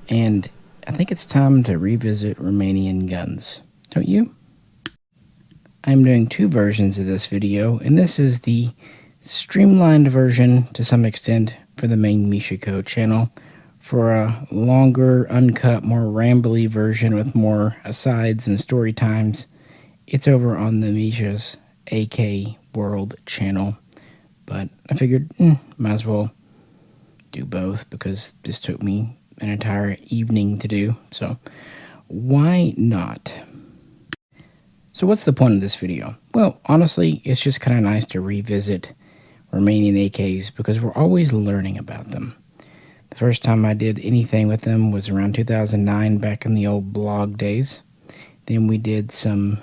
and I think it's time to revisit Romanian guns, don't you? I'm doing two versions of this video, and this is the streamlined version to some extent for the main Mishaco channel. For a longer, uncut, more rambly version with more asides and story times, it's over on the Misha's AK World channel. But I figured, might as well do both because this took me an entire evening to do, so why not? So what's the point of this video? Well, honestly, it's just kind of nice to revisit Romanian AKs because we're always learning about them. The first time I did anything with them was around 2009, back in the old blog days. Then we did some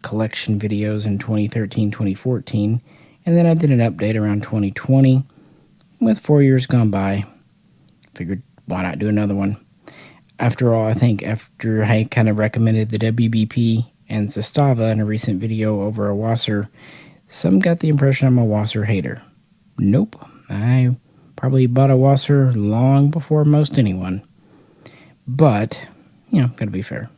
collection videos in 2013, 2014, and then I did an update around 2020. With 4 years gone by, figured why not do another one? After all, I think after I kind of recommended the WBP and Zastava in a recent video over a Wasser, some got the impression I'm a Wasser hater. Nope, I probably bought a Wasser long before most anyone. But, gotta be fair.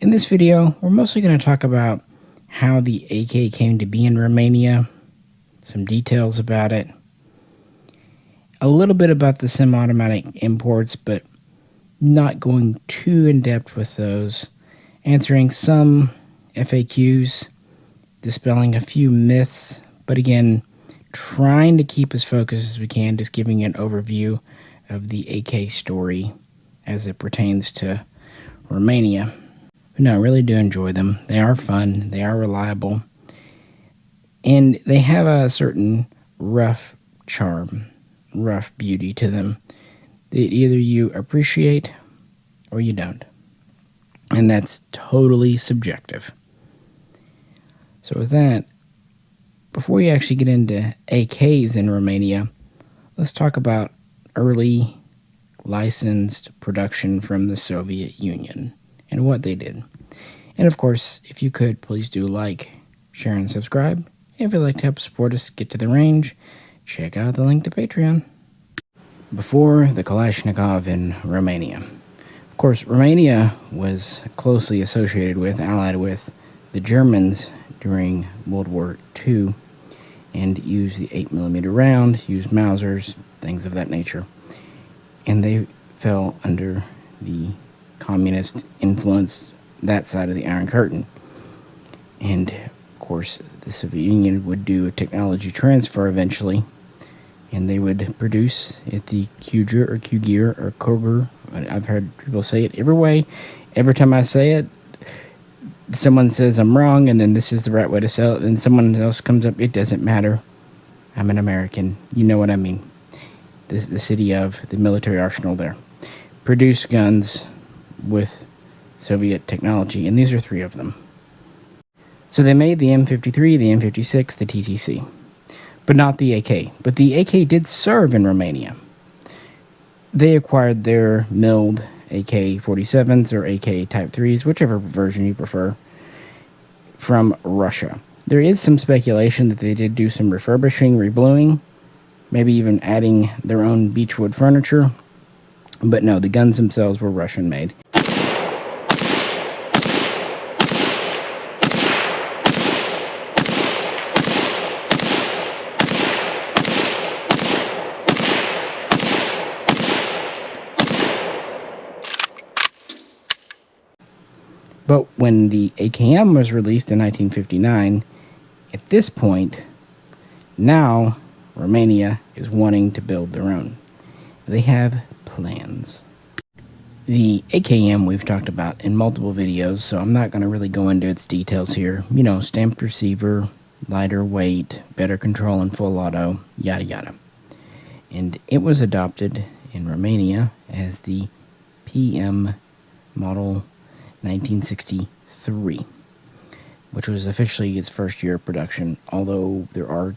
In this video, we're mostly going to talk about how the AK came to be in Romania, some details about it, a little bit about the semi-automatic imports, but not going too in-depth with those, answering some FAQs, dispelling a few myths, but again, trying to keep as focused as we can, just giving an overview of the AK story as it pertains to Romania. But no, I really do enjoy them. They are fun, they are reliable, and they have a certain rough charm, rough beauty to them that either you appreciate or you don't. And that's totally subjective. So with that, before we actually get into AKs in Romania, let's talk about early licensed production from the Soviet Union and what they did. And of course, if you could, please do like, share, and subscribe. And if you'd like to help support us get to the range, check out the link to Patreon. Before the Kalashnikov in Romania. Of course, Romania was closely associated with, allied with, the Germans during World War II, and used the 8mm round, used Mausers, things of that nature. And they fell under the communist influence, that side of the Iron Curtain. And, of course, the Soviet Union would do a technology transfer eventually, and they would produce at the Kuger or Kugier or Koger. I've heard people say it every way. Every time I say it, someone says I'm wrong, and then this is the right way to sell it, and someone else comes up, it doesn't matter. I'm an American. You know what I mean. This is the city of the military arsenal there. Produce guns with Soviet technology, and these are three of them. So they made the M53, the M56, the TTC, but not the AK. But the AK did serve in Romania. They acquired their milled AK-47s or AK Type 3s, whichever version you prefer, from Russia. There is some speculation that they did do some refurbishing, rebluing, maybe even adding their own beechwood furniture. But no, the guns themselves were Russian-made. But when the AKM was released in 1959, at this point, now Romania is wanting to build their own. They have plans. The AKM we've talked about in multiple videos, so I'm not going to really go into its details here. Stamped receiver, lighter weight, better control in full auto, yada yada. And it was adopted in Romania as the PM model 1963, which was officially its first year of production, although there are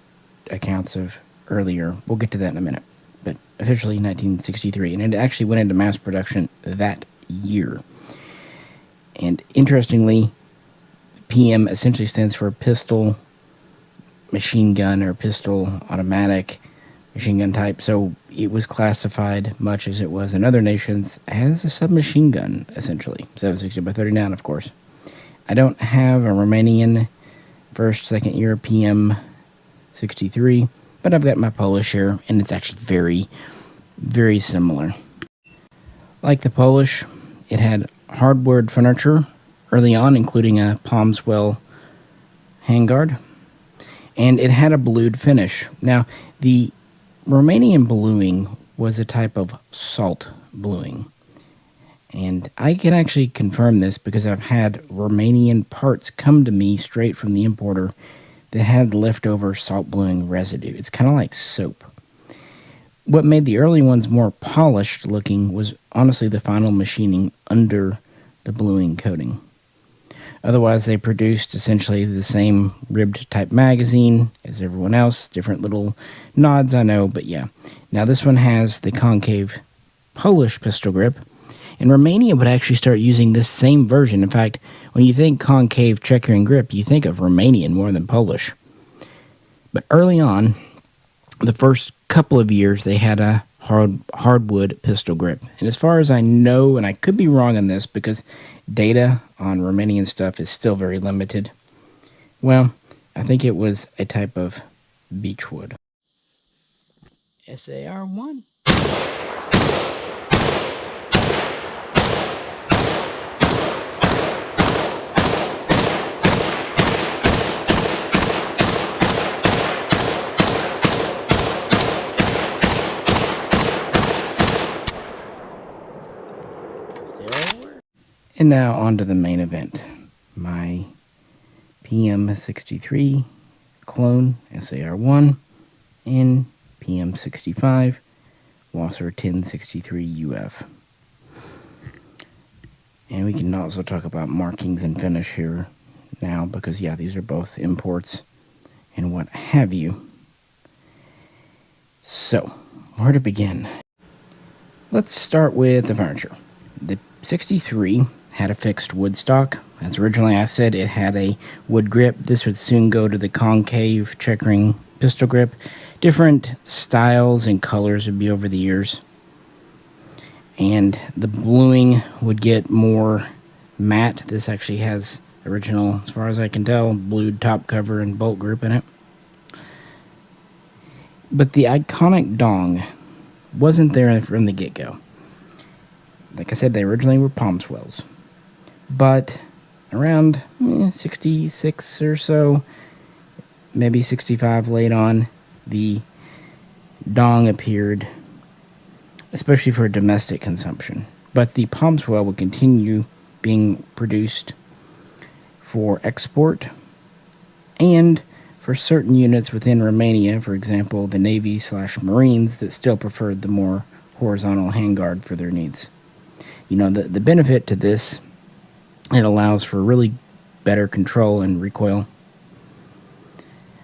accounts of earlier. We'll get to that in a minute. But officially 1963, and it actually went into mass production that year. And interestingly, PM essentially stands for pistol machine gun or pistol automatic machine gun type. So it was classified, much as it was in other nations, as a submachine gun, essentially. 7.60 by 39, of course. I don't have a Romanian first, second year PM63, but I've got my Polish here, and it's actually very, very similar. Like the Polish, it had hardwood furniture early on, including a palm-swell handguard, and it had a blued finish. Now, the Romanian bluing was a type of salt bluing, and I can actually confirm this because I've had Romanian parts come to me straight from the importer that had leftover salt bluing residue. It's kind of like soap. What made the early ones more polished looking was honestly the final machining under the bluing coating. Otherwise, they produced essentially the same ribbed type magazine as everyone else. Different little nods, I know, but yeah. Now this one has the concave Polish pistol grip, and Romania would actually start using this same version. In fact, when you think concave checkering grip, you think of Romanian more than Polish. But early on, the first couple of years, they had a hardwood pistol grip. And as far as I know, and I could be wrong on this because data on Romanian stuff is still very limited, well, I think it was a type of beechwood. SAR-1. And now on to the main event. My PM63 clone SAR-1 and PM65 Wasser 1063 UF. And we can also talk about markings and finish here now because, yeah, these are both imports and what have you. So, where to begin? Let's start with the furniture. The 63 had a fixed wood stock. As originally I said, it had a wood grip. This would soon go to the concave checkering pistol grip. Different styles and colors would be over the years. And the bluing would get more matte. This actually has original, as far as I can tell, blued top cover and bolt group in it. But the iconic dong wasn't there from the get-go. Like I said, they originally were palm swells. But around 66 or so, maybe 65 late on, the dong appeared, especially for domestic consumption. But the palm swell would continue being produced for export and for certain units within Romania, for example, the Navy/Marines that still preferred the more horizontal handguard for their needs. You know, the benefit to this, it allows for really better control and recoil,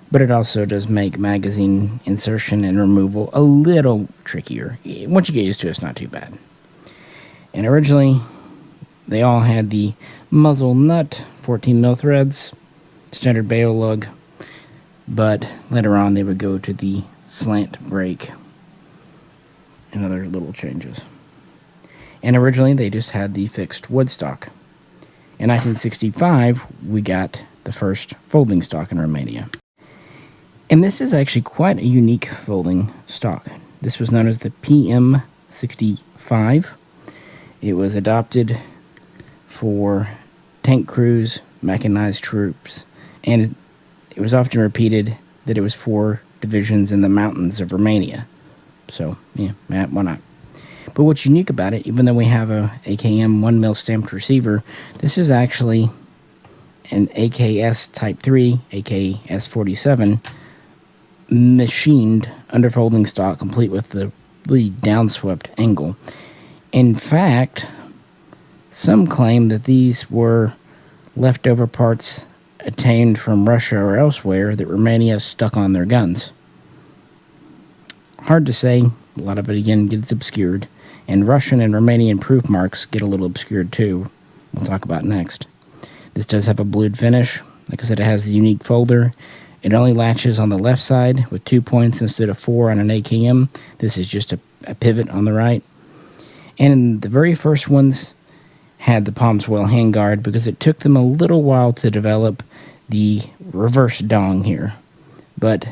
but it also does make magazine insertion and removal a little trickier. Once you get used to it, it's not too bad. And originally, they all had the muzzle nut, 14mm threads, standard bayo lug, but later on they would go to the slant brake and other little changes. And originally they just had the fixed wood stock. In 1965, we got the first folding stock in Romania. And this is actually quite a unique folding stock. This was known as the PM65. It was adopted for tank crews, mechanized troops, and it was often repeated that it was for divisions in the mountains of Romania. So, yeah, why not? But what's unique about it, even though we have a AKM 1mm stamped receiver, this is actually an AKS Type 3, AKS47, machined under folding stock, complete with the really downswept angle. In fact, some claim that these were leftover parts obtained from Russia or elsewhere that Romania stuck on their guns. Hard to say. A lot of it, again, gets obscured. And Russian and Romanian proof marks get a little obscured too. We'll talk about next. This does have a blued finish. Like I said, it has the unique folder. It only latches on the left side with 2 points instead of 4 on an AKM. This is just a pivot on the right. And the very first ones had the palm swell handguard because it took them a little while to develop the reverse dong here. But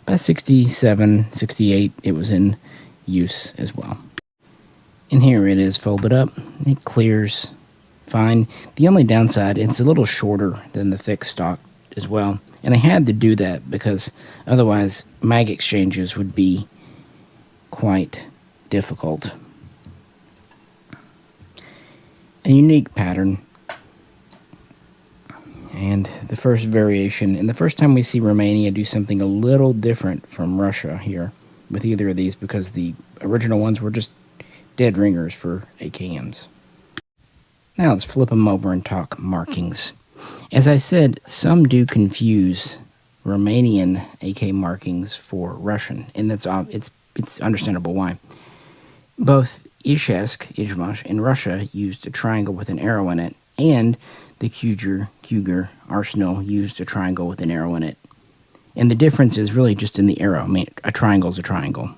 by 67, 68, it was in use as well. And here it is folded up. It clears fine. The only downside, it's a little shorter than the fixed stock as well. And I had to do that because otherwise mag exchanges would be quite difficult. A unique pattern. And the first variation, and the first time we see Romania do something a little different from Russia here with either of these, because the original ones were just dead ringers for AKMs. Now let's flip them over and talk markings. As I said, some do confuse Romanian AK markings for Russian, and that's it's understandable why. Both Izhmash in Russia used a triangle with an arrow in it, and the Kuger arsenal used a triangle with an arrow in it. And the difference is really just in the arrow. I mean, a triangle is a triangle.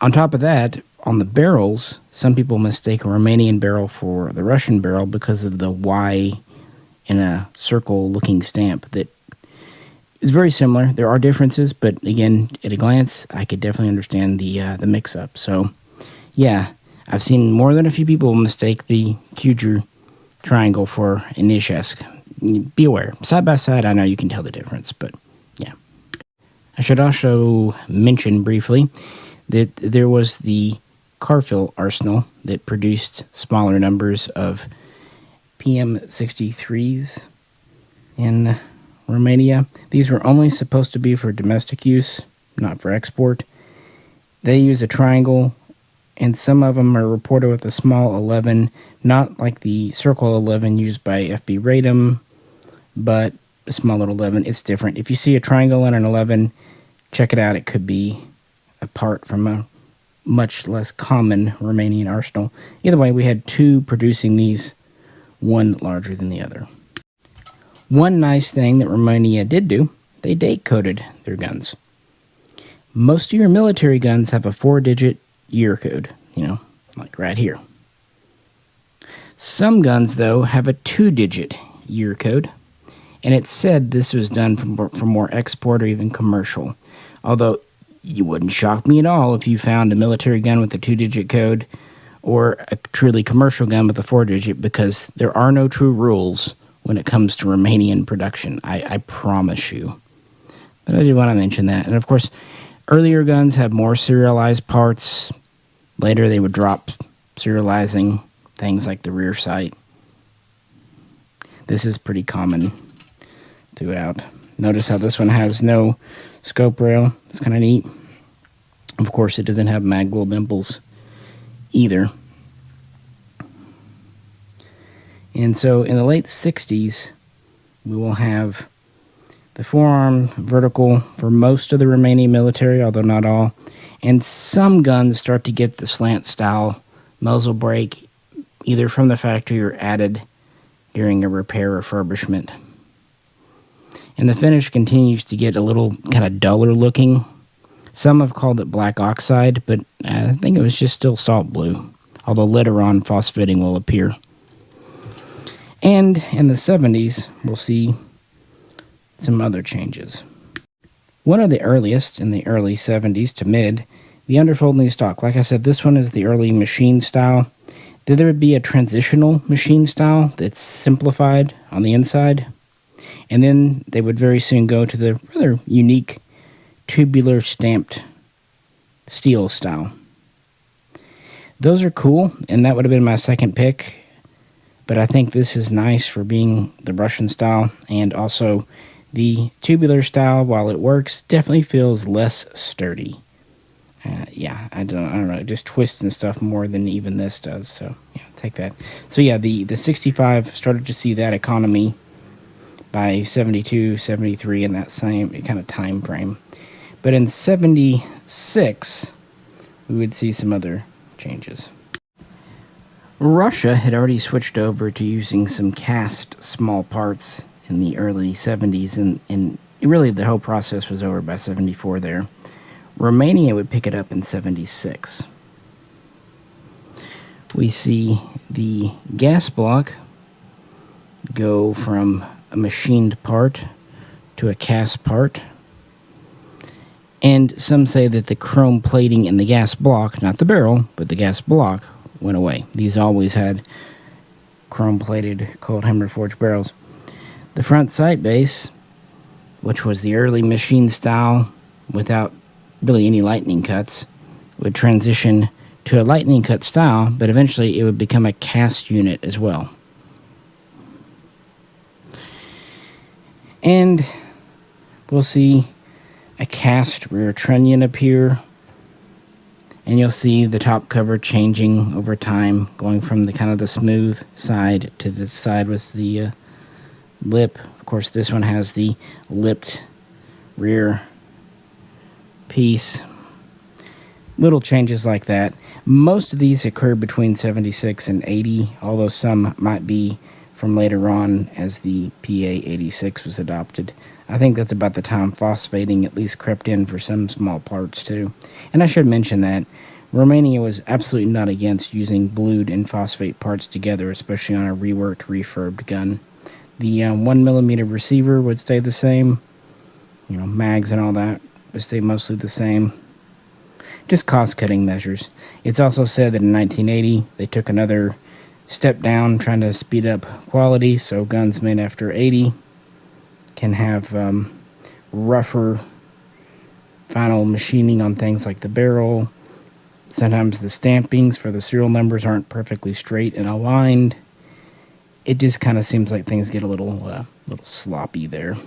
On top of that, on the barrels, some people mistake a Romanian barrel for the Russian barrel because of the Y in a circle-looking stamp that is very similar. There are differences, but again, at a glance, I could definitely understand the mix-up. So, yeah, I've seen more than a few people mistake the Kuger triangle for an Izhmash. Be aware. Side by side, I know you can tell the difference, but yeah. I should also mention briefly that there was the Carfil arsenal that produced smaller numbers of PM63s in Romania. These were only supposed to be for domestic use, not for export. They use a triangle, and some of them are reported with a small 11, not like the circle 11 used by FB Radom, but a small little 11. It's different. If you see a triangle and an 11, check it out. It could be a part from a much less common Romanian arsenal. Either way, we had two producing these, one larger than the other. One nice thing that Romania did do, they date-coded their guns. Most of your military guns have a 4-digit year code, like right here. Some guns, though, have a 2-digit year code, and it's said this was done for more export or even commercial. Although, you wouldn't shock me at all if you found a military gun with a 2-digit code or a truly commercial gun with a 4-digit, because there are no true rules when it comes to Romanian production. I promise you. But I did want to mention that. And of course, earlier guns have more serialized parts. Later, they would drop serializing things like the rear sight. This is pretty common throughout. Notice how this one has no scope rail. It's kind of neat. Of course, it doesn't have magwell dimples either. And so in the late 60s, we will have the forearm vertical for most of the Romanian military, although not all. And some guns start to get the slant style muzzle brake, either from the factory or added during a repair refurbishment. And the finish continues to get a little kind of duller looking. Some have called it black oxide, but I think it was just still salt blue, although later on phosphating will appear. And in the 70s, we'll see some other changes. One of the earliest, in the early 70s to mid, the underfolding stock. Like I said, this one is the early machine style. Then there would be a transitional machine style that's simplified on the inside. And then they would very soon go to the rather unique tubular stamped steel style. Those are cool, and that would have been my second pick. But I think this is nice for being the Russian style, and also the tubular style, while it works, definitely feels less sturdy. Yeah, I don't know, it just twists and stuff more than even this does, so yeah, take that. So yeah, the 65 started to see that economy by 72, 73 in that same kind of time frame. But in 76, we would see some other changes. Russia had already switched over to using some cast small parts in the early 70s, and really the whole process was over by 74 there. Romania would pick it up in 76. We see the gas block go from a machined part to a cast part. And some say that the chrome plating in the gas block, not the barrel, but the gas block, went away. These always had chrome-plated cold hammer forged barrels. The front sight base, which was the early machine style without really any lightning cuts, would transition to a lightning cut style, but eventually it would become a cast unit as well. And we'll see a cast rear trunnion appear, and you'll see the top cover changing over time, going from the kind of the smooth side to the side with the lip. Of course, this one has the lipped rear piece. Little changes like that. Most of these occurred between 76 and 80, although some might be from later on as the PA86 was adopted. I think that's about the time phosphating at least crept in for some small parts too. And I should mention that Romania was absolutely not against using blued and phosphate parts together, especially on a reworked, refurbed gun. The 1mm receiver would stay the same. You know, mags and all that would stay mostly the same. Just cost-cutting measures. It's also said that in 1980 they took another step down, trying to speed up quality, so guns made after 80 can have rougher final machining on things like the barrel. Sometimes the stampings for the serial numbers aren't perfectly straight and aligned. It just kind of seems like things get a little sloppy there.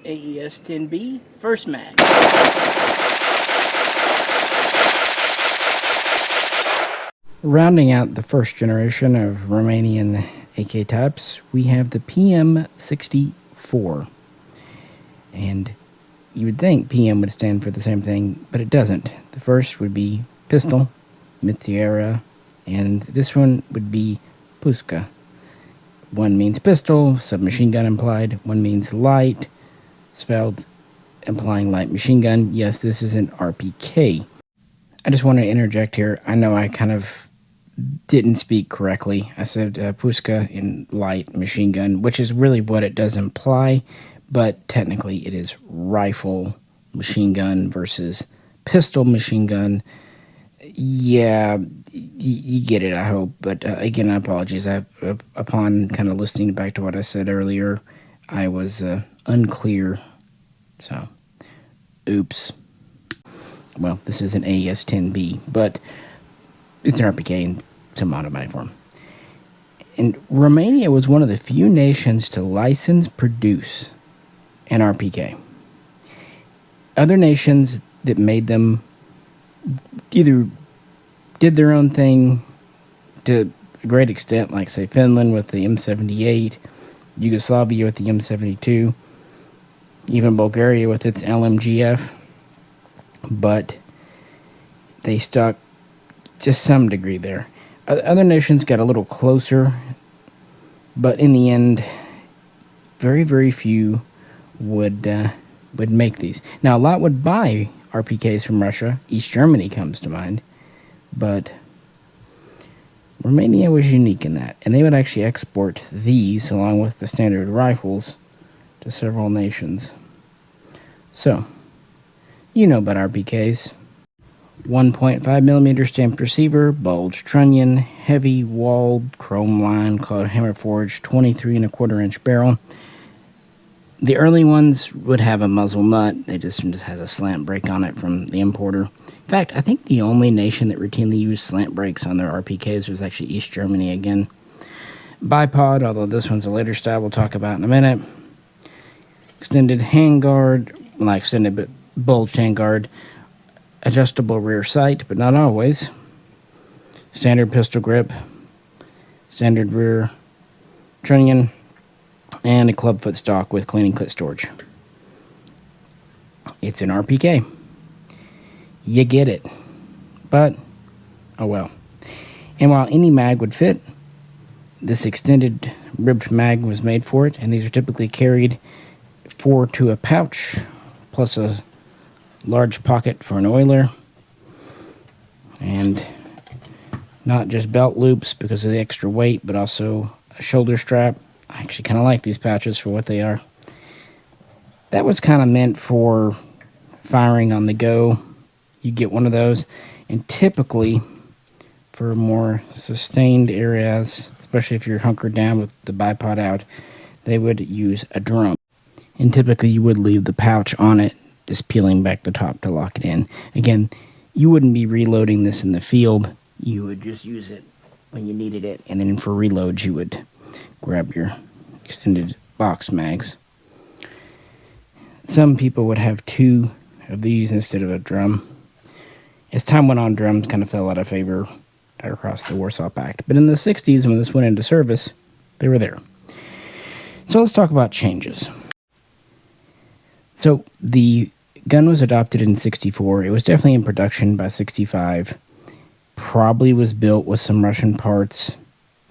AES-10B, first mag. Rounding out the first generation of Romanian AK types, we have the PM64. And you would think PM would stand for the same thing, but it doesn't. The first would be pistol, Mitiera, and this one would be Puska. One means pistol, submachine gun implied. One means light, Sveld, implying light machine gun. Yes, this is an RPK. I just want to interject here. I know I kind of didn't speak correctly. I said Puska in light machine gun, which is really what it does imply, but technically it is rifle machine gun versus pistol machine gun. Yeah, you get it, I hope. But again, I apologize. Upon kind of listening back to what I said earlier, I was unclear. So, oops. Well, this is an AES-10B, but it's an RPK in some automatic form. And Romania was one of the few nations to license produce an RPK. Other nations that made them either did their own thing to a great extent, like, say, Finland with the M78, Yugoslavia with the M72, even Bulgaria with its LMGF, but they stuck just some degree there. Other nations got a little closer, but in the end, very, very few would make these. Now, a lot would buy RPKs from Russia. East Germany comes to mind, but Romania was unique in that, and they would actually export these along with the standard rifles to several nations. So, you know about RPKs. 1.5mm stamped receiver, bulge trunnion, heavy walled chrome line called hammer forged 23¼ barrel. The early ones would have a muzzle nut. It just has a slant brake on it from the importer. In fact, I think the only nation that routinely used slant brakes on their RPKs was actually East Germany again. Bipod, although this one's a later style we'll talk about in a minute. Extended handguard, not extended but bulged handguard. Adjustable rear sight, but not always. Standard pistol grip. Standard rear trunnion. And a clubfoot stock with cleaning clit storage. It's an RPK. You get it. But, oh well. And while any mag would fit, this extended ribbed mag was made for it, and these are typically carried 4 to a pouch, plus a large pocket for an oiler, and not just belt loops because of the extra weight, but also a shoulder strap. I actually kind of like these pouches for what they are. That was kind of meant for firing on the go. You get one of those, and typically for more sustained areas, especially if you're hunkered down with the bipod out, they would use a drum. And typically you would leave the pouch on it, just peeling back the top to lock it in. Again, you wouldn't be reloading this in the field. You would just use it when you needed it, and then for reloads you would grab your extended box mags. Some people would have 2 of these instead of a drum. As time went on, drums kind of fell out of favor across the Warsaw Pact. But in the 60s, when this went into service, they were there. So let's talk about changes. So the gun was adopted in 64. It was definitely in production by 65. Probably was built with some Russian parts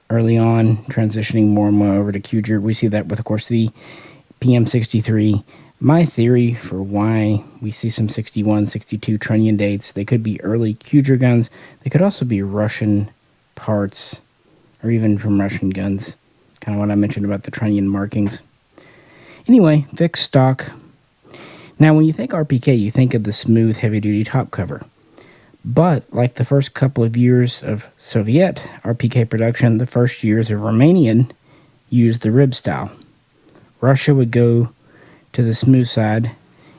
early on, transitioning more and more over to Kuger. We see that with, of course, the PM63. My theory for why we see some 61, 62 Trunnion dates, they could be early Kuger guns. They could also be Russian parts, or even from Russian guns. Kind of what I mentioned about the Trunnion markings. Anyway, fixed stock. Now, when you think RPK, you think of the smooth, heavy-duty top cover. But, like the first couple of years of Soviet RPK production, the first years of Romanian used the rib style. Russia would go to the smooth side,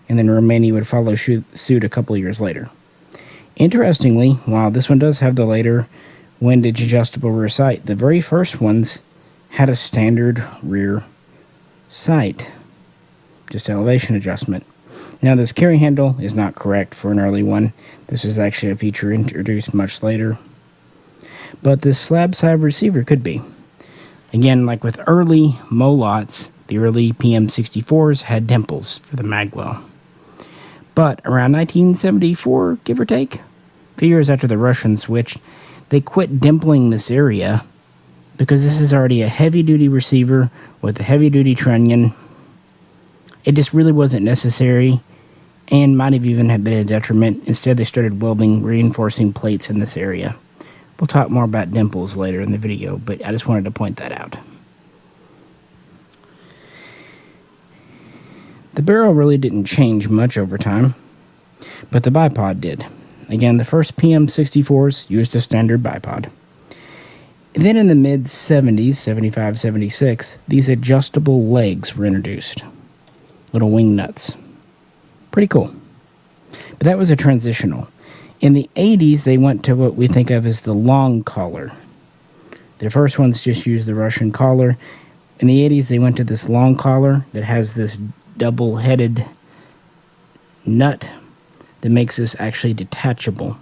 and then Romania would follow suit a couple of years later. Interestingly, while this one does have the later windage adjustable rear sight, the very first ones had a standard rear sight, just elevation adjustment. Now, this carry handle is not correct for an early one. This was actually a feature introduced much later. But this slab side receiver could be. Again, like with early Molots, the early PM64s had dimples for the magwell. But around 1974, give or take, a few years after the Russians switched, they quit dimpling this area because this is already a heavy-duty receiver with a heavy-duty trunnion. It just really wasn't necessary and might have even have been a detriment. Instead, they started welding reinforcing plates in this area. We'll talk more about dimples later in the video, but I just wanted to point that out. The barrel really didn't change much over time, but the bipod did. Again, the first PM64s used a standard bipod. And then in the mid-70s, 75, 76, these adjustable legs were introduced. Little wing nuts. Pretty cool. But that was a transitional. In the 80s, they went to what we think of as the long collar. The first ones just used the Russian collar. In the 80s, they went to this long collar that has this double-headed nut that makes this actually detachable.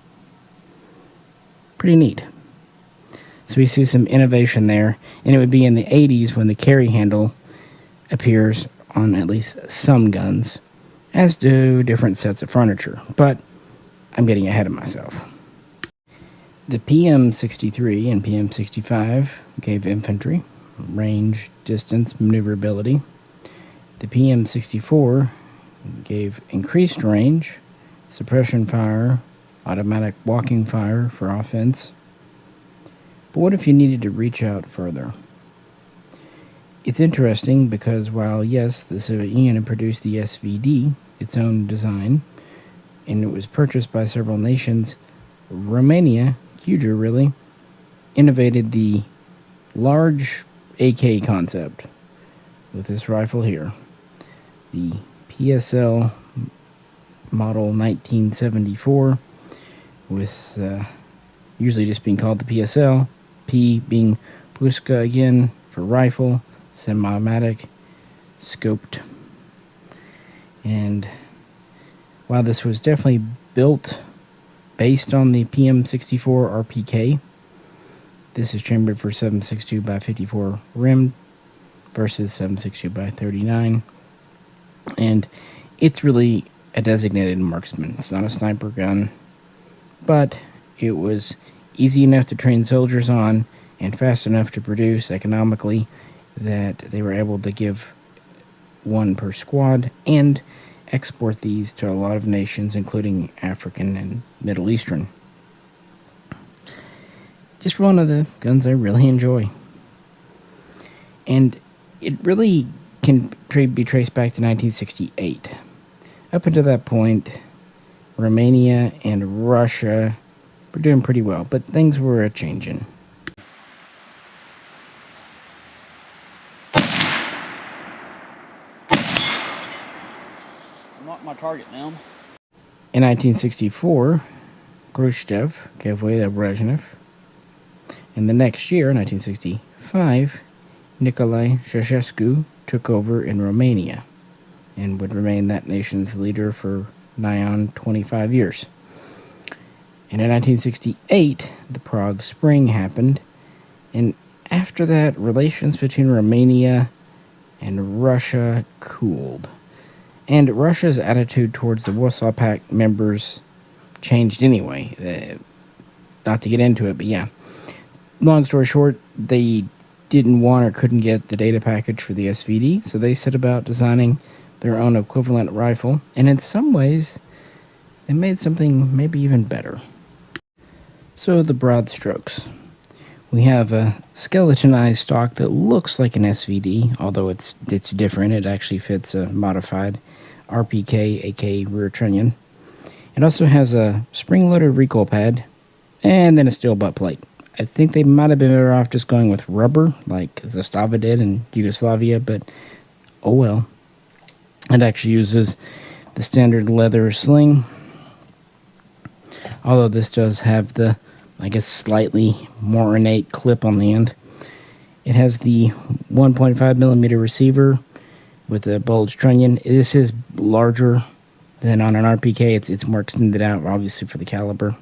Pretty neat. So we see some innovation there, and it would be in the 80s when the carry handle appears on at least some guns, as do different sets of furniture, but I'm getting ahead of myself. The PM63 and PM65 gave infantry range, distance, maneuverability. The PM64 gave increased range, suppression fire, automatic walking fire for offense. But what if you needed to reach out further? It's interesting because while, yes, the Soviet Union had produced the SVD, its own design, and it was purchased by several nations, Romania, Kuger really, innovated the large AK concept with this rifle here. The PSL model 1974 with usually just being called the PSL, P being Pushka again for rifle, semi-automatic, scoped. And while this was definitely built based on the PM64 RPK, this is chambered for 7.62 by 54 rim versus 7.62 by 39. And it's really a designated marksman. It's not a sniper gun, but it was easy enough to train soldiers on and fast enough to produce economically that they were able to give one per squad, and export these to a lot of nations, including African and Middle Eastern. Just one of the guns I really enjoy. And it really can be traced back to 1968. Up until that point, Romania and Russia were doing pretty well, but things were a-changing. Not my target now. In 1964, Khrushchev gave way to Brezhnev. And the next year, 1965, Nicolae Ceausescu took over in Romania and would remain that nation's leader for nigh on 25 years. And in 1968, the Prague Spring happened, and after that, relations between Romania and Russia cooled. And Russia's attitude towards the Warsaw Pact members changed anyway. Not to get into it, but yeah. Long story short, they didn't want or couldn't get the data package for the SVD, so they set about designing their own equivalent rifle, and in some ways, they made something maybe even better. So the broad strokes. We have a skeletonized stock that looks like an SVD, although it's different. It actually fits a modified RPK AK rear trunnion. It also has a spring-loaded recoil pad, and then a steel butt plate. I think they might have been better off just going with rubber, like Zastava did in Yugoslavia, but oh well. It actually uses the standard leather sling, although this does have the, I guess, slightly more ornate clip on the end. It has the 1.5 millimeter receiver with a bulge trunnion. This is larger than on an RPK. It's more extended out, obviously, for the caliber.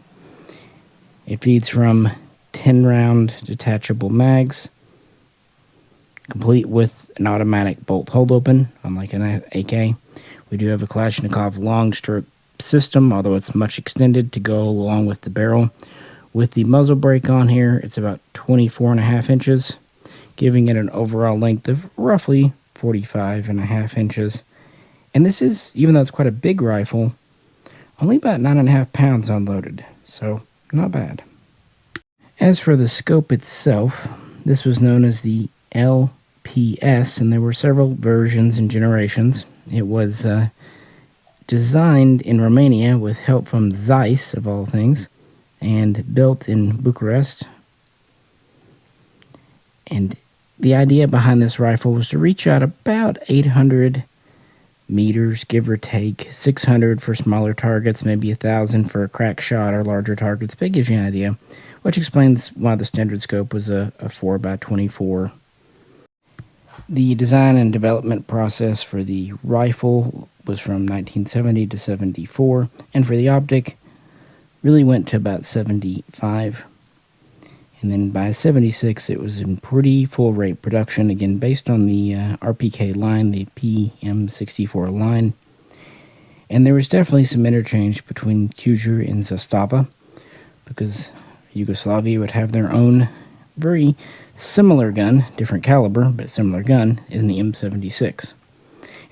It feeds from 10-round detachable mags, complete with an automatic bolt hold open, unlike an AK. We do have a Kalashnikov long stroke system, although it's much extended to go along with the barrel. With the muzzle brake on here, it's about 24.5 inches, giving it an overall length of roughly 45.5 inches. And this is, even though it's quite a big rifle, only about 9.5 pounds unloaded, so not bad. As for the scope itself, this was known as the LPS, and there were several versions and generations. It was designed in Romania with help from Zeiss, of all things, and built in Bucharest. And the idea behind this rifle was to reach out about 800 meters, give or take, 600 for smaller targets, maybe 1,000 for a crack shot or larger targets, but it gives you an idea, which explains why the standard scope was a 4x24. The design and development process for the rifle was from 1970 to 74, and for the optic, really went to about 75. And then by 76, it was in pretty full rate production, again, based on the RPK line, the PM64 line. And there was definitely some interchange between Kuger and Zastava, because Yugoslavia would have their own very similar gun, different caliber, but similar gun, in the M76.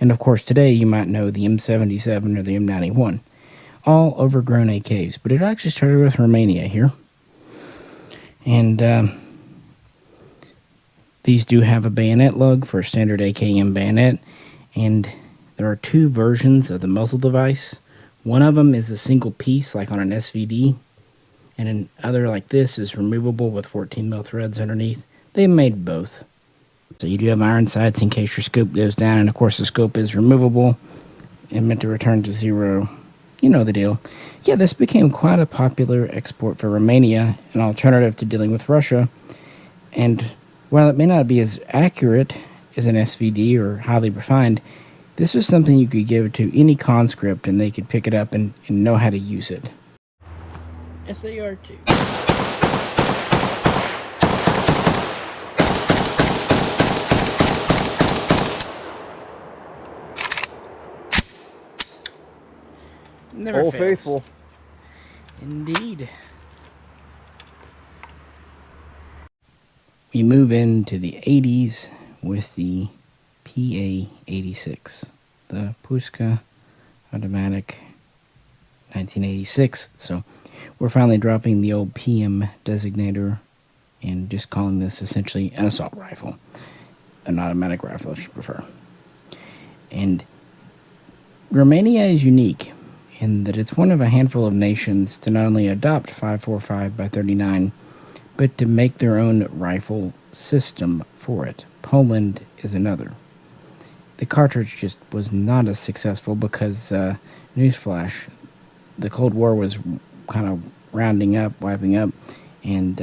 And of course, today you might know the M77 or the M91. All overgrown AKs, but it actually started with Romania here. And these do have a bayonet lug for a standard AKM bayonet, and there are two versions of the muzzle device. One of them is a single piece, like on an SVD, and another like this is removable with 14mm threads underneath. They made both. So you do have iron sights in case your scope goes down, and of course the scope is removable and meant to return to zero. You know the deal. Yeah, this became quite a popular export for Romania, an alternative to dealing with Russia. And while it may not be as accurate as an SVD or highly refined, this was something you could give to any conscript and they could pick it up and know how to use it. SAR-2. Never Old fails. faithful. Indeed. We move into the 80s with the PA86, the Pushka Automatic 1986. So we're finally dropping the old PM designator and just calling this essentially an assault rifle, an automatic rifle if you prefer. And Romania is unique in that it's one of a handful of nations to not only adopt 5.45 by 39, but to make their own rifle system for it. Poland is another. The cartridge just was not as successful because, newsflash, the Cold War was kind of rounding up, wiping up, and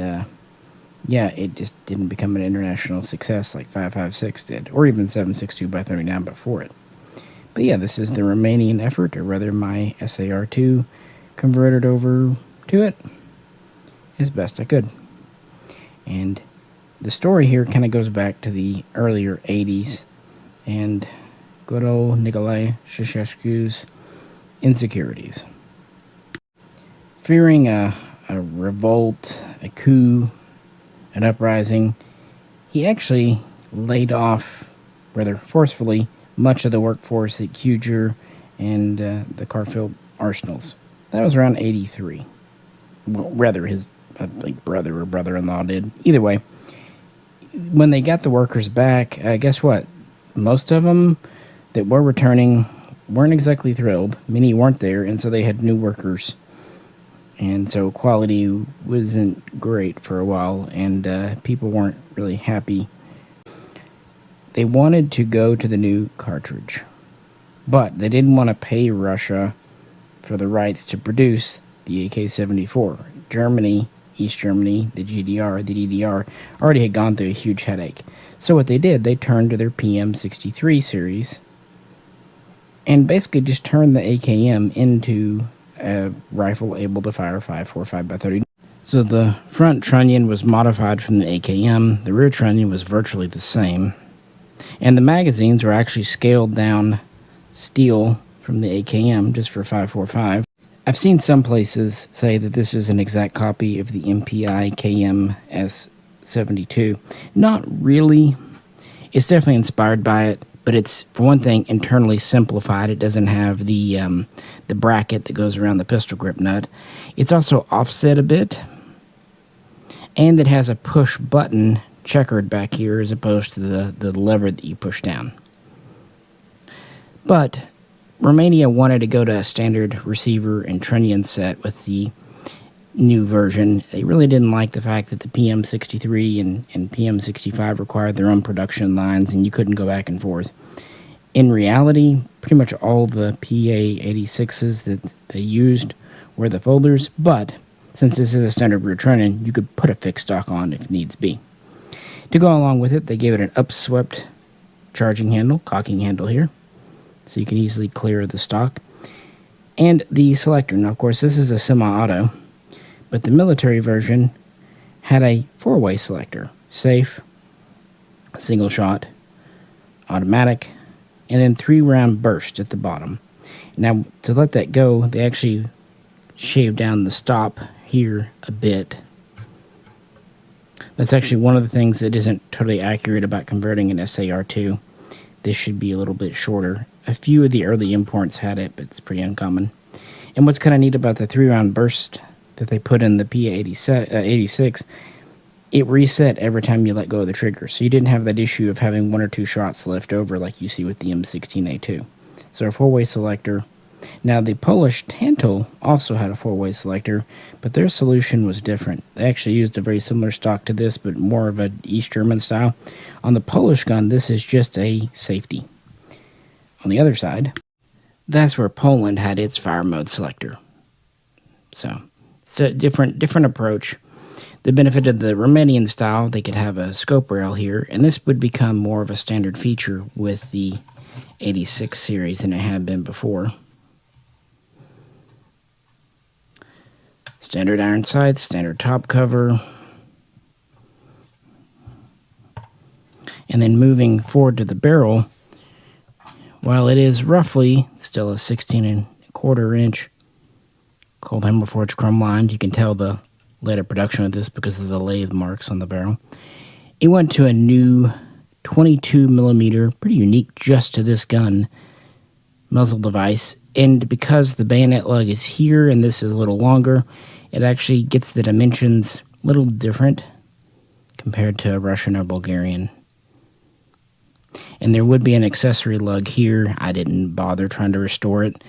yeah, it just didn't become an international success like 5.56 did, or even 7.62 by 39 before it. But yeah, this is the Romanian effort, or rather my SAR2 converted over to it as best I could. And the story here kind of goes back to the earlier 80s and good old Nicolae Ceausescu's insecurities. Fearing a revolt, a coup, an uprising, he actually laid off, rather forcefully, much of the workforce at Kuger and the Carfield arsenals. That was around 83. Well, rather his, I think, brother or brother-in-law did. Either way, when they got the workers back, guess what? Most of them that were returning weren't exactly thrilled. Many weren't there, and so they had new workers. And so quality wasn't great for a while, and people weren't really happy. They wanted to go to the new cartridge, but they didn't want to pay Russia for the rights to produce the AK74. Germany, East Germany, the GDR, the DDR, already had gone through a huge headache. So what they did, they turned to their PM63 series and basically just turned the AKM into a rifle able to fire 5.45 by 30. So the front trunnion was modified from the AKM, the rear trunnion was virtually the same, and the magazines were actually scaled down steel from the AKM just for 5.45. I've seen some places say that this is an exact copy of the MPI KM-72. Not really. It's definitely inspired by it, but it's, for one thing, internally simplified. It doesn't have the bracket that goes around the pistol grip nut. It's also offset a bit, and it has a push button checkered back here as opposed to the lever that you push down. But Romania wanted to go to a standard receiver and trunnion set with the new version. They really didn't like the fact that the PM63 and PM65 required their own production lines and you couldn't go back and forth. In reality, pretty much all the PA86s that they used were the folders, but since this is a standard rear trunnion, you could put a fixed stock on if needs be. To go along with it, they gave it an upswept charging handle, cocking handle here, so you can easily clear the stock. And the selector. Now, of course, this is a semi-auto, but the military version had a four-way selector. Safe, single shot, automatic, and then 3-round burst at the bottom. Now, to let that go, they actually shaved down the stop here a bit. That's actually one of the things that isn't totally accurate about converting an SAR2. This should be a little bit shorter. A few of the early imports had it, but it's pretty uncommon. And what's kind of neat about the 3-round burst that they put in the PA86, it reset every time you let go of the trigger. So you didn't have that issue of having 1 or 2 shots left over like you see with the M16A2. So a 4-way selector. Now the Polish Tanto also had a 4-way selector, but their solution was different. They actually used a very similar stock to this, but more of an East German style. On the Polish gun, this is just a safety. On the other side, that's where Poland had its fire mode selector. So it's a different approach. The benefit of the Romanian style, they could have a scope rail here, and this would become more of a standard feature with the 86 series than it had been before. Standard iron sights, standard top cover. And then moving forward to the barrel, while it is roughly still a 16.25 inch cold hammer forged chrome lined, you can tell the later production of this because of the lathe marks on the barrel. It went to a new 22mm, pretty unique just to this gun, muzzle device. And because the bayonet lug is here and this is a little longer, it actually gets the dimensions a little different compared to a Russian or Bulgarian. And there would be an accessory lug here. I didn't bother trying to restore it.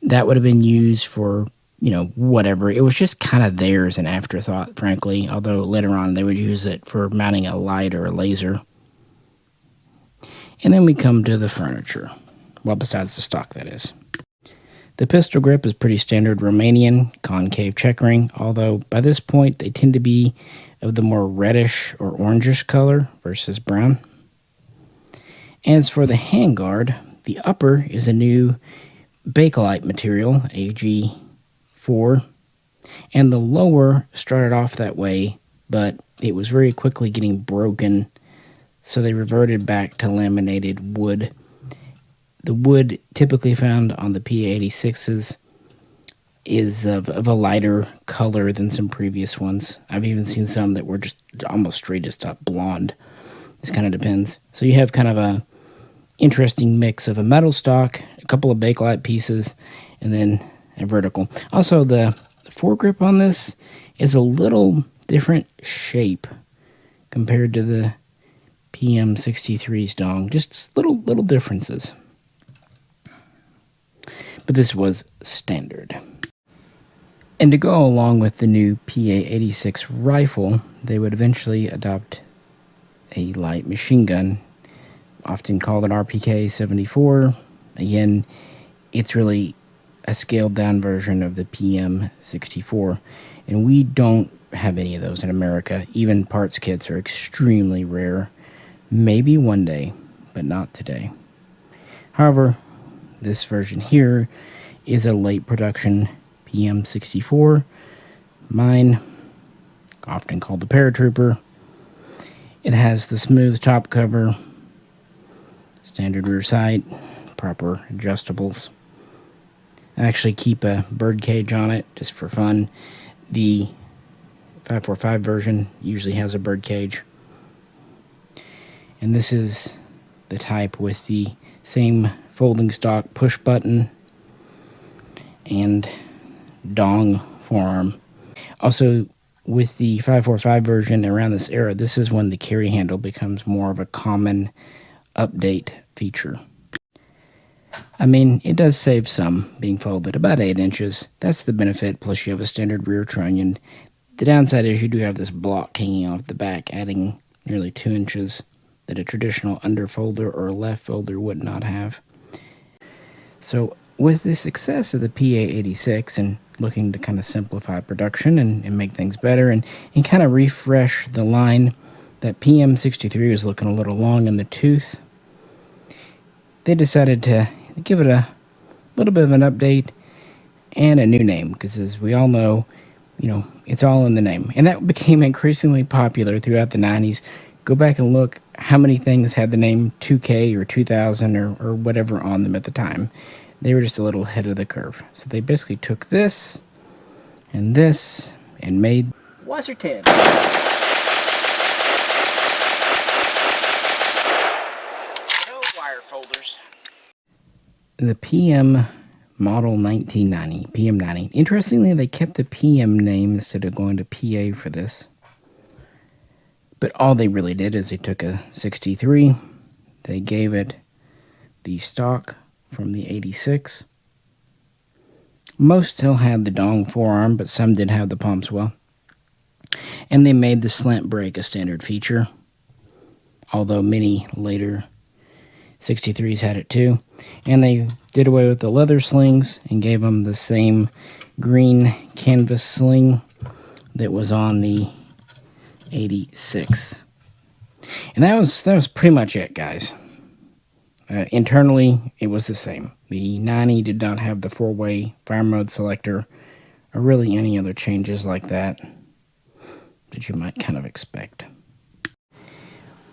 That would have been used for, you know, whatever. It was just kind of there as an afterthought, frankly, although later on they would use it for mounting a light or a laser. And then we come to the furniture. Well, besides the stock, that is. The pistol grip is pretty standard Romanian, concave checkering, although by this point they tend to be of the more reddish or orangish color versus brown. As for the handguard, the upper is a new bakelite material, AG4, and the lower started off that way, but it was very quickly getting broken, so they reverted back to laminated wood. The wood typically found on the PA86s is of a lighter color than some previous ones. I've even seen some that were just almost straight as up blonde. This kind of depends. So you have kind of a interesting mix of a metal stock, a couple of bakelite pieces, and then a vertical. Also, the foregrip on this is a little different shape compared to the PM63's dong. Just little differences. But this was standard. And to go along with the new PA86 rifle, they would eventually adopt a light machine gun, often called an RPK 74. Again, it's really a scaled down version of the PM64, and we don't have any of those in America. Even parts kits are extremely rare. Maybe one day, but not today. However, this version here is a late production PM64, mine, often called the Paratrooper. It has the smooth top cover, standard rear sight, proper adjustables. I actually keep a bird cage on it just for fun. The 545 version usually has a bird cage. And this is the type with the same folding stock push button and dong forearm. Also, with the 545 version around this era, this is when the carry handle becomes more of a common update feature. I mean, it does save some being folded, about 8 inches. That's the benefit, plus you have a standard rear trunnion. The downside is you do have this block hanging off the back, adding nearly 2 inches that a traditional underfolder or left folder would not have. So with the success of the PA86 and looking to kind of simplify production and make things better and kind of refresh the line, that PM63 was looking a little long in the tooth. They decided to give it a little bit of an update and a new name, because as we all know, you know, it's all in the name. And that became increasingly popular throughout the 90s. Go back and look how many things had the name 2K or 2000 or whatever on them at the time. They were just a little ahead of the curve. So they basically took this and made Wiser 10. No wire folders. The PM model 1990, PM90. Interestingly, they kept the PM name instead of going to PA for this. But all they really did is they took a 63, they gave it the stock from the 86. Most still had the dong forearm, but some did have the palm swell. And they made the slant brake a standard feature, although many later 63s had it too. And they did away with the leather slings and gave them the same green canvas sling that was on the 86. And that was pretty much it, guys. Internally, it was the same. The 90 did not have the 4-way fire mode selector or really any other changes like that you might kind of expect.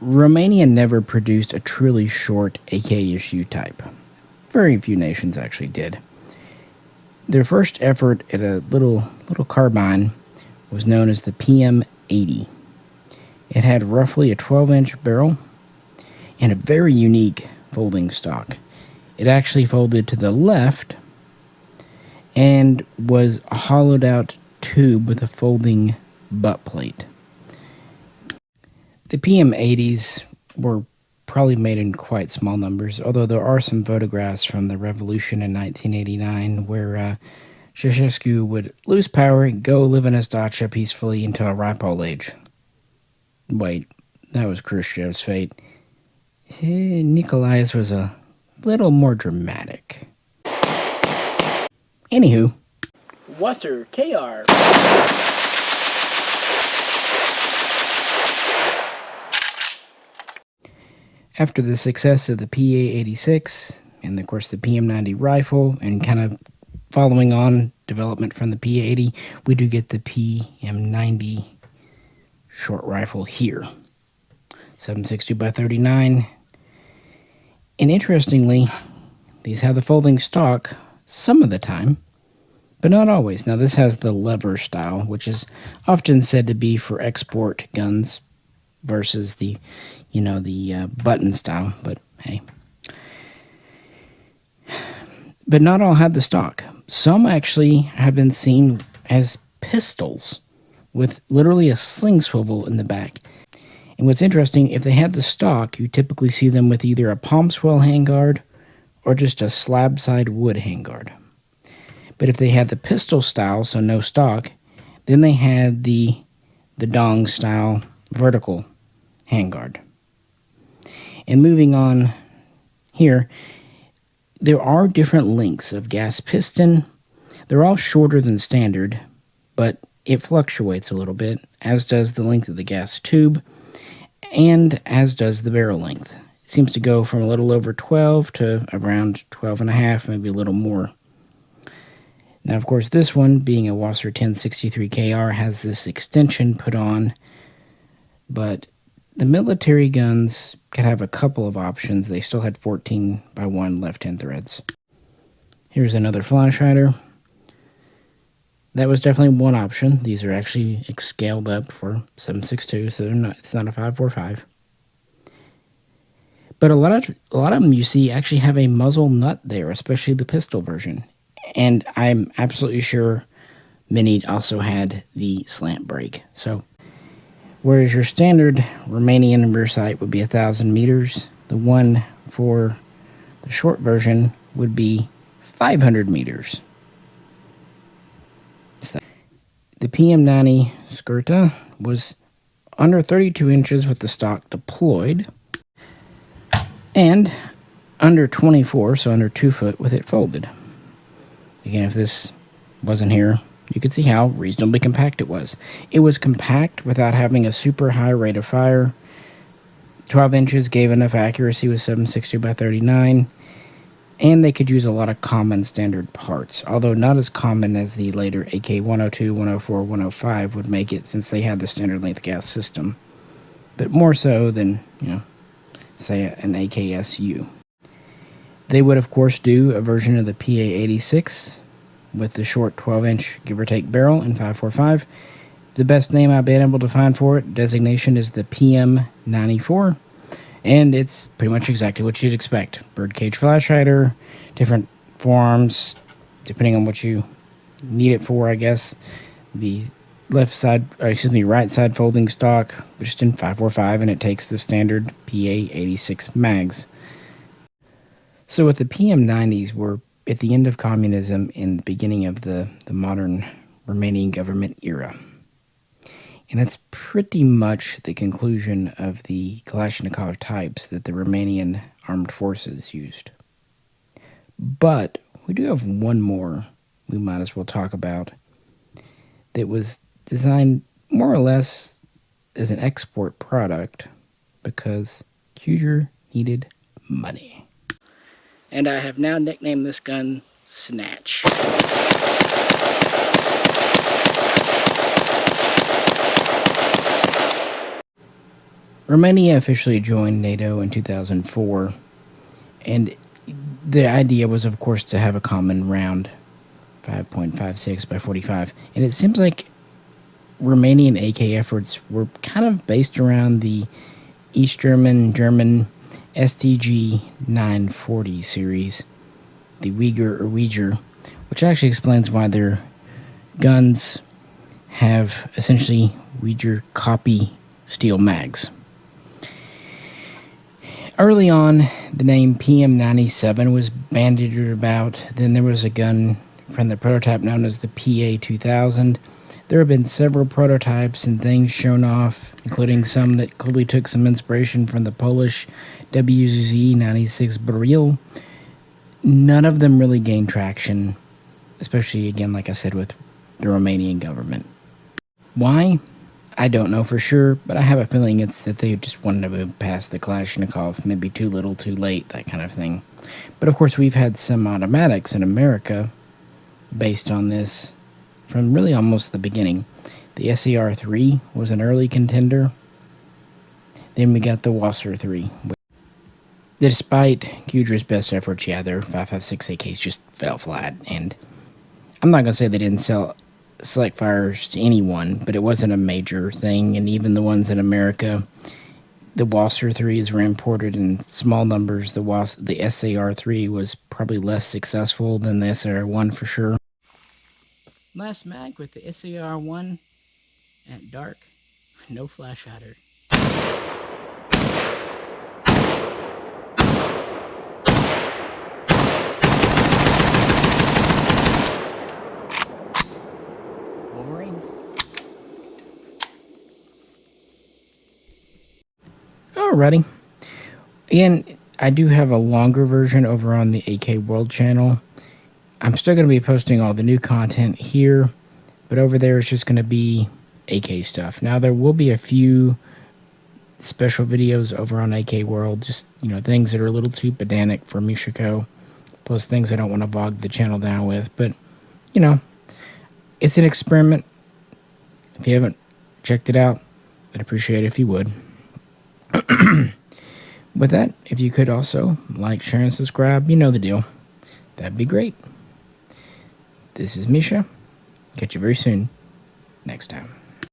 Romania never produced a truly short AK issue type. Very few nations actually did. Their first effort at a little carbine was known as the PM80. It had roughly a 12-inch barrel, and a very unique folding stock. It actually folded to the left and was a hollowed out tube with a folding butt plate. The PM80s were probably made in quite small numbers, although there are some photographs from the revolution in 1989 where Ceausescu would lose power, go live in his dacha peacefully until a ripe old age. Wait, that was Khrushchev's fate. Nikolai's was a little more dramatic. Anywho. Wasser KR. After the success of the PA86 and of course the PM90 rifle and kind of following on development from the PA80, we do get the PM90 short rifle here. 7.62x39. And interestingly, these have the folding stock some of the time, but not always. Now this has the lever style, which is often said to be for export guns versus the, button style, but hey. But not all have the stock. Some actually have been seen as pistols with literally a sling swivel in the back. And what's interesting, if they had the stock, you typically see them with either a palm swell handguard or just a slab side wood handguard. But if they had the pistol style, so no stock, then they had the dong style vertical handguard. And moving on here, there are different lengths of gas piston. They're all shorter than standard, but it fluctuates a little bit, as does the length of the gas tube, and as does the barrel length. It seems to go from a little over 12 to around 12 and a half, maybe a little more. Now, of course, this one, being a Wasser 1063 KR, has this extension put on, but the military guns could have a couple of options. They still had 14x1 left-hand threads. Here's another flash hider. That was definitely one option. These are actually scaled up for 7.62, so it's not a 5.45. But a lot of them you see actually have a muzzle nut there, especially the pistol version. And I'm absolutely sure many also had the slant brake. So, whereas your standard Romanian rear sight would be 1,000 meters, the one for the short version would be 500 meters. So, the PM90 Skirta was under 32 inches with the stock deployed, and under 24, so under 2 foot with it folded. Again, if this wasn't here, you could see how reasonably compact it was. It was compact without having a super high rate of fire. 12 inches gave enough accuracy with 7.62x39, and they could use a lot of common standard parts, although not as common as the later AK102, 104, 105 would make it, since they had the standard length gas system, but more so than, say an AKSU. They would, of course, do a version of the PA86 with the short 12-inch give-or-take barrel in 5.45. The best name I've been able to find for it, designation, is the PM94, and it's pretty much exactly what you'd expect. Birdcage flash hider, different forearms, depending on what you need it for, I guess. The right side folding stock, just in 5.45, and it takes the standard PA86 mags. So with the PM90s, we're at the end of communism and the beginning of the modern Romanian government era. And that's pretty much the conclusion of the Kalashnikov types that the Romanian armed forces used. But we do have one more we might as well talk about that was designed more or less as an export product because Kuger needed money. And I have now nicknamed this gun Snatch. Romania officially joined NATO in 2004, and the idea was, of course, to have a common round, 5.56x45, and it seems like Romanian AK efforts were kind of based around the East German, STG 940 series, the Uyghur, which actually explains why their guns have essentially Uyghur copy steel mags. Early on, the name PM97 was bandied about. Then there was a gun from the prototype known as the PA2000. There have been several prototypes and things shown off, including some that clearly took some inspiration from the Polish WZ-96 Beryl. None of them really gained traction, especially, again, like I said, with the Romanian government. Why? I don't know for sure, but I have a feeling it's that they just wanted to move past the Kalashnikov, maybe too little, too late, that kind of thing. But of course, we've had some automatics in America based on this from really almost the beginning. The SAR-3 was an early contender. Then we got the Wasser-3. Despite Kudra's best efforts, their 5.56 AKs just fell flat. And I'm not going to say they didn't sell select fires to anyone, but it wasn't a major thing. And even the ones in America, the Wasser-3s were imported in small numbers. The SAR-3 was probably less successful than the SAR-1 for sure. Last mag with the SAR-1 at dark, no flash hider. Wolverine. Alrighty. Again, I do have a longer version over on the AK World channel. I'm still going to be posting all the new content here, but over there it's just going to be AK stuff. Now there will be a few special videos over on AK World, just, things that are a little too pedantic for Mishaco, plus things I don't want to bog the channel down with, but, it's an experiment. If you haven't checked it out, I'd appreciate it if you would. With that, if you could also like, share, and subscribe, you know the deal. That'd be great. This is Misha. Catch you very soon. Next time.